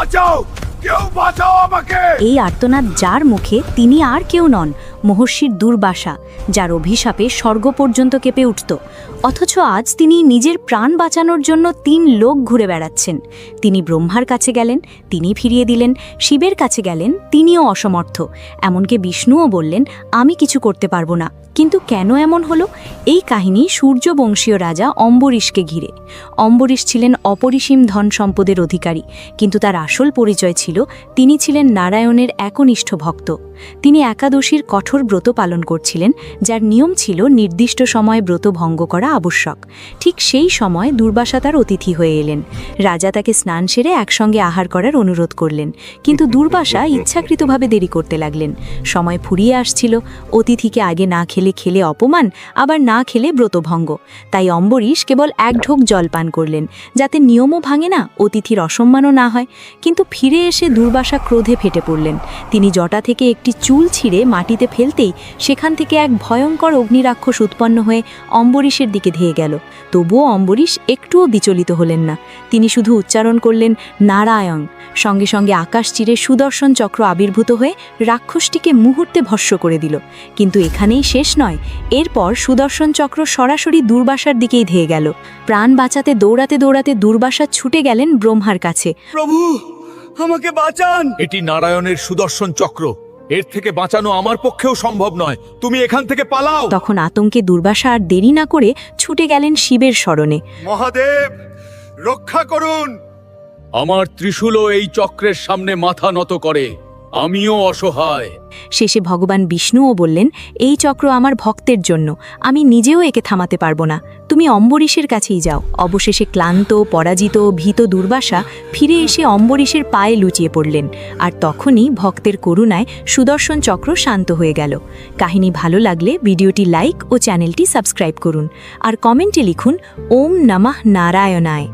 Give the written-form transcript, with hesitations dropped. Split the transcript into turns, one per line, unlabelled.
বাঁচাও, কেউ বাঁচাও আমাকে।
এই আর্তনাদ যার মুখে, তিনি আর কেউ নন, মহর্ষির দুর্বাসা, যার অভিশাপে স্বর্গ পর্যন্ত কেঁপে উঠত। অথচ আজ তিনি নিজের প্রাণ বাঁচানোর জন্য 3 লোক ঘুরে বেড়াচ্ছেন। তিনি ব্রহ্মার কাছে গেলেন, তিনি ফিরিয়ে দিলেন। শিবের কাছে গেলেন, তিনিও অসমর্থ। এমনকি বিষ্ণুও বললেন, আমি কিছু করতে পারবো না। কিন্তু কেন এমন হলো? এই কাহিনী সূর্যবংশীয় রাজা অম্বরীশকে ঘিরে। অম্বরীশ ছিলেন অপরিসীম ধন সম্পদের অধিকারী, কিন্তু তার আসল পরিচয় ছিল তিনি ছিলেন নারায়ণের একনিষ্ঠ ভক্ত। তিনি একাদশীর কঠোর ব্রত পালন করছিলেন, যার নিয়ম ছিল নির্দিষ্ট সময়ে ব্রত ভঙ্গ করা আবশ্যক। ঠিক সেই সময় দুর্বাসা তার অতিথি হয়ে এলেন। রাজা তাকে স্নান সেরে একসঙ্গে আহার করার অনুরোধ করলেন, কিন্তু দুর্বাসা ইচ্ছাকৃতভাবে দেরি করতে লাগলেন। সময় ফুরিয়ে আসছিল। অতিথিকে আগে না খেলে অপমান, আবার না খেলে ব্রতভঙ্গ। তাই অম্বরীশ কেবল 1 ঢোক জল পান করলেন, যাতে নিয়মও ভাঙে না, অতিথির অসম্মানও না হয়। কিন্তু ফিরে এসে দুর্বাসা ক্রোধে ফেটে পড়লেন। তিনি জটা থেকে একটি চুল ছিঁড়ে মাটিতে ফেলতেই সেখান থেকে এক ভয়ঙ্কর অগ্নিরাক্ষস উৎপন্ন হয়ে অম্বরীশের দিকে ধেয়ে গেল। তবুও অম্বরীশ একটুও বিচলিত হলেন না। তিনি শুধু উচ্চারণ করলেন, নারায়ণ। সঙ্গে সঙ্গে আকাশ চিরে সুদর্শন চক্র আবির্ভূত হয়ে রাক্ষসটিকে মুহূর্তে ভস্ম করে দিল। কিন্তু এখানেই শেষ নয়। এরপর সুদর্শন চক্র সরাসরি দুর্বাসার দিকেই ধেয়ে গেল। প্রাণ বাঁচাতে দৌড়াতে দৌড়াতে দুর্বাসা ছুটে গেলেন ব্রহ্মার কাছে।
প্রভু, আমাকে বাঁচান।
এটি নারায়ণের সুদর্শন চক্র, এর থেকে বাঁচানো আমার পক্ষেও সম্ভব নয়। তুমি এখান থেকে পালাও।
তখন আতঙ্কে দুর্বাসা আর দেরি না করে ছুটে গেলেন শিবের শরণে।
মহাদেব, রক্ষা করুন।
আমার ত্রিশূলও এই চক্রের সামনে মাথা নত করে, আমিও অসহায়।
শেষে ভগবান বিষ্ণুও বললেন, এই চক্র আমার ভক্তের জন্য, আমি নিজেও একে থামাতে পারবো না। তুমি অম্বরীশের কাছেই যাও। অবশেষে ক্লান্ত, পরাজিত, ভীত দুর্বাসা ফিরে এসে অম্বরীশের পায়ে লুটিয়ে পড়লেন। আর তখনই ভক্তের করুণায় সুদর্শন চক্র শান্ত হয়ে গেল। কাহিনী ভালো লাগলে ভিডিওটি লাইক ও চ্যানেলটি সাবস্ক্রাইব করুন। আর কমেন্টে লিখুন, ওম নমঃ নারায়ণায়।